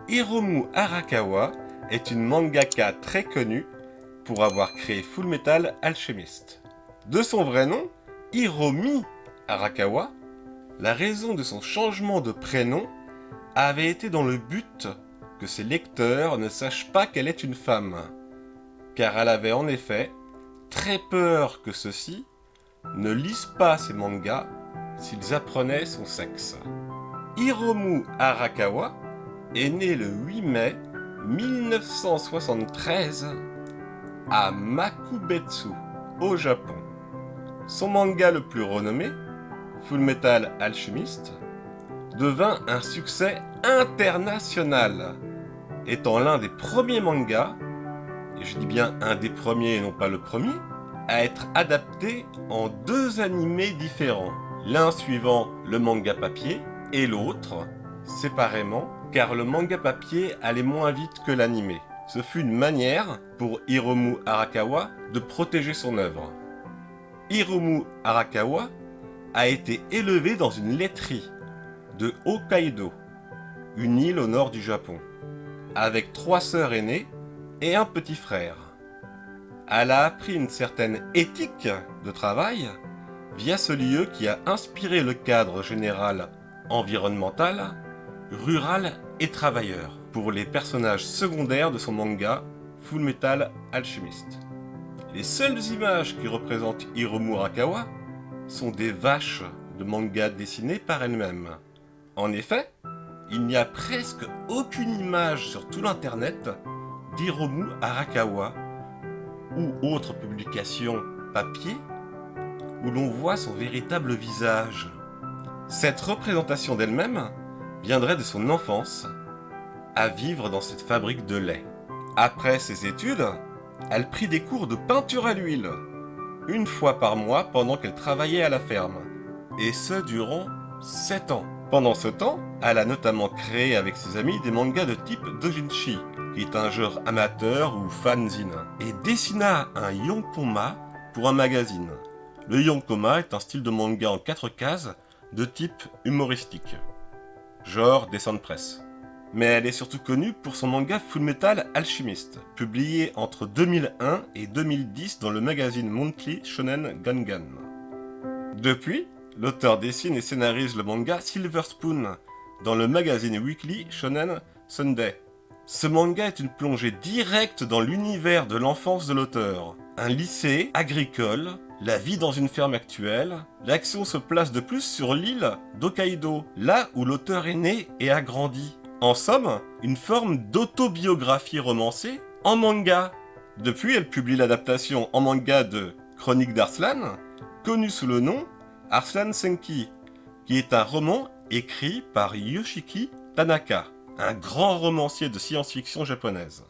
Hiromu Arakawa est une mangaka très connue pour avoir créé Fullmetal Alchemist. De son vrai nom, Hiromi Arakawa, la raison de son changement de prénom avait été dans le but que ses lecteurs ne sachent pas qu'elle est une femme, car elle avait en effet très peur que ceux-ci ne lisent pas ses mangas s'ils apprenaient son sexe. Hiromu Arakawa est né le 8 mai 1973 à Makubetsu, au Japon. Son manga le plus renommé, Fullmetal Alchemist, devint un succès international, étant l'un des premiers mangas, et je dis bien un des premiers et non pas le premier, à être adapté en 2 animés différents, l'un suivant le manga papier et l'autre séparément, car le manga papier allait moins vite que l'animé. Ce fut une manière pour Hiromu Arakawa de protéger son œuvre. Hiromu Arakawa a été élevé dans une laiterie de Hokkaido, une île au nord du Japon, avec 3 sœurs aînées et un petit frère. Elle a appris une certaine éthique de travail via ce lieu qui a inspiré le cadre général environnemental, rural et travailleur pour les personnages secondaires de son manga Fullmetal Alchemist. Les seules images qui représentent Hiromu Arakawa sont des vaches de manga dessinées par elle-même. En effet, il n'y a presque aucune image sur tout l'internet d'Hiromu Arakawa ou autre publication papier où l'on voit son véritable visage. Cette représentation d'elle-même viendrait de son enfance à vivre dans cette fabrique de lait. Après ses études, elle prit des cours de peinture à l'huile, 1 fois par mois pendant qu'elle travaillait à la ferme, et ce durant 7 ans. Pendant ce temps, elle a notamment créé avec ses amis des mangas de type doujinshi, qui est un genre amateur ou fanzine, et dessina un yonkoma pour un magazine. Le yonkoma est un style de manga en 4 cases de type humoristique, genre dessin de presse. Mais elle est surtout connue pour son manga Fullmetal Alchemist, publié entre 2001 et 2010 dans le magazine Monthly Shonen Gangan. Depuis, l'auteur dessine et scénarise le manga Silver Spoon dans le magazine Weekly Shonen Sunday. Ce manga est une plongée directe dans l'univers de l'enfance de l'auteur. Un lycée agricole, la vie dans une ferme actuelle, l'action se place de plus sur l'île d'Hokkaido, là où l'auteur est né et a grandi. En somme, une forme d'autobiographie romancée en manga. Depuis, elle publie l'adaptation en manga de Chronique d'Arslan, connue sous le nom Arslan Senki, qui est un roman écrit par Yoshiki Tanaka, un grand romancier de science-fiction japonaise,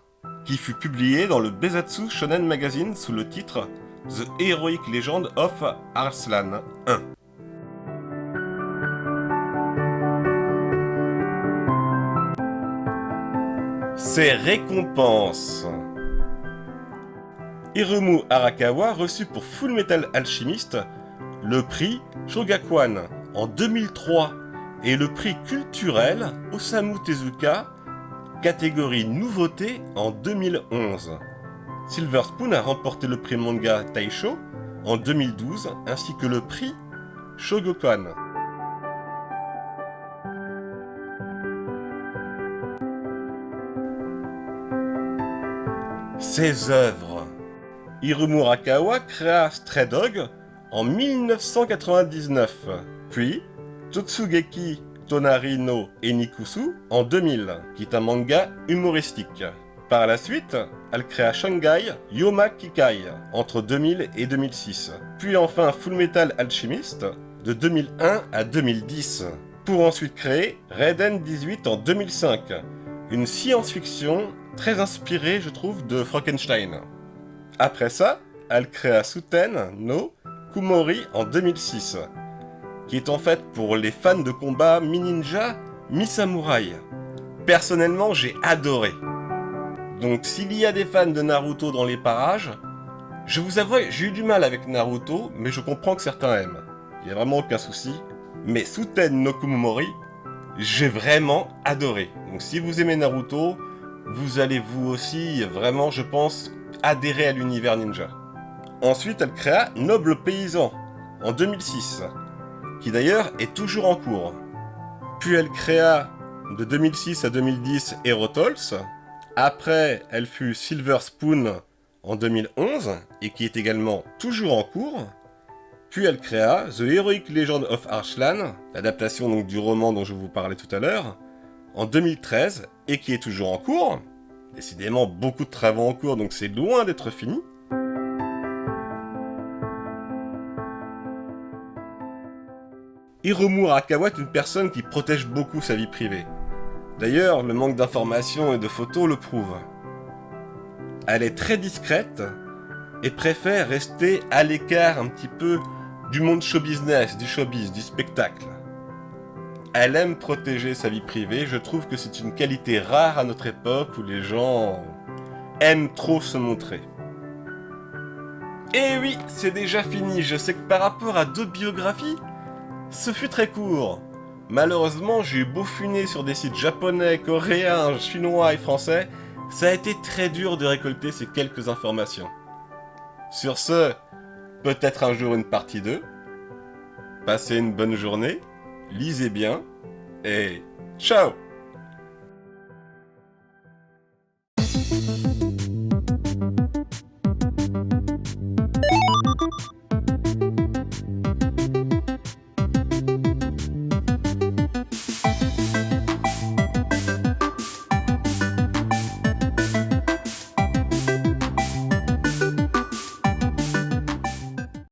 qui fut publié dans le Bezatsu Shonen Magazine sous le titre The Heroic Legend of Arslan 1. Ses récompenses. Hiromu Arakawa reçut pour Fullmetal Alchemist le prix Shogakukan en 2003 et le prix culturel Osamu Tezuka, catégorie nouveauté en 2011. Silver Spoon a remporté le prix manga Taisho en 2012 ainsi que le prix Shogakukan. Ses œuvres. Hiromu Arakawa créa Stray Dog en 1999, puis Totsugeki Tonari no Enikusu en 2000, qui est un manga humoristique. Par la suite, elle créa Shanghai Yoma Kikai entre 2000 et 2006, puis enfin Fullmetal Alchemist de 2001 à 2010, pour ensuite créer Raiden 18 en 2005, une science-fiction très inspirée, je trouve, de Frankenstein. Après ça, elle créa Suten no Kumori en 2006, qui est en fait pour les fans de combat mi-ninja, mi-samouraï. Personnellement, j'ai adoré. Donc s'il y a des fans de Naruto dans les parages, je vous avoue, j'ai eu du mal avec Naruto, mais je comprends que certains aiment. Il n'y a vraiment aucun souci. Mais Suten no Kumori, j'ai vraiment adoré. Donc si vous aimez Naruto, vous allez vous aussi vraiment, je pense, adhérer à l'univers ninja. Ensuite, elle créa Noble Paysan en 2006, qui d'ailleurs est toujours en cours. Puis elle créa de 2006 à 2010 Herotols. Après, elle fut Silver Spoon en 2011 et qui est également toujours en cours. Puis elle créa The Heroic Legend of Arslan, l'adaptation donc du roman dont je vous parlais tout à l'heure, en 2013 et qui est toujours en cours. Décidément beaucoup de travaux en cours, donc c'est loin d'être fini. Hiromu Arakawa est une personne qui protège beaucoup sa vie privée. D'ailleurs, le manque d'informations et de photos le prouve. Elle est très discrète et préfère rester à l'écart un petit peu du monde show business, du showbiz, du spectacle. Elle aime protéger sa vie privée, je trouve que c'est une qualité rare à notre époque où les gens aiment trop se montrer. Et oui, c'est déjà fini, je sais que par rapport à d'autres biographies, ce fut très court. Malheureusement, j'ai eu beau funer sur des sites japonais, coréens, chinois et français, ça a été très dur de récolter ces quelques informations. Sur ce, peut-être un jour une partie 2. Passez une bonne journée, lisez bien, et ciao!